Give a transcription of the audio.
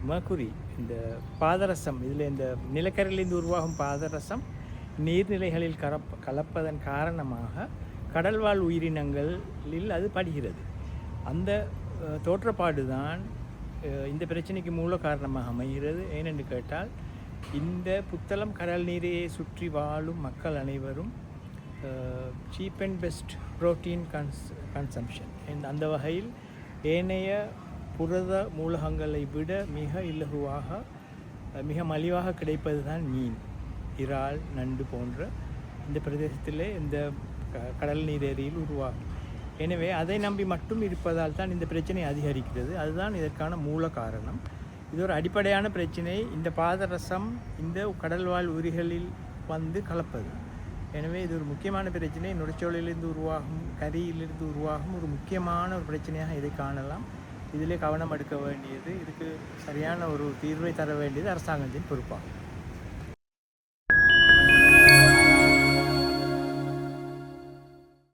Mercury, இந்த பாதரசம், இதில் இந்த நிலக்கரியிலிருந்து உருவாகும் பாதரசம் நீர்நிலைகளில் கலப்பதன் காரணமாக கடல்வாழ் உயிரினங்களில் அது படிகிறது. அந்த தோற்றப்பாடு தான் இந்த பிரச்சனைக்கு மூல காரணமாக அமைகிறது. ஏனென்று கேட்டால், இந்த புத்தளம் கடல் நீரையை சுற்றி வாழும் மக்கள் அனைவரும் cheap and best protein consumption. அந்த வகையில் ஏனைய புரத மூலகங்களை விட மிக இலகுவாக மிக மலிவாக கிடைப்பது தான் மீன், இறால், நண்டு போன்ற இந்த பிரதேசத்திலே இந்த கடல் நீர் ஏரியில் உருவாகும். எனவே அதை நம்பி மட்டும் இருப்பதால் தான் இந்த பிரச்சனை அதிகரிக்கிறது. அதுதான் இதற்கான மூல காரணம். இது ஒரு அடிப்படையான பிரச்சனை. இந்த பாதரசம் இந்த கடல்வாழ் உயிரிகளில் வந்து கலப்பது. எனவே இது ஒரு முக்கியமான பிரச்சனை. நுரைச்சோலையிலிருந்து உருவாகும், கரியிலிருந்து உருவாகும் ஒரு முக்கியமான ஒரு பிரச்சனையாக இதை காணலாம். இதிலே கவனம் எடுக்க வேண்டியது, இதுக்கு சரியான ஒரு தீர்வை தர வேண்டியது அரசாங்கத்தின் பொறுப்பாகும்.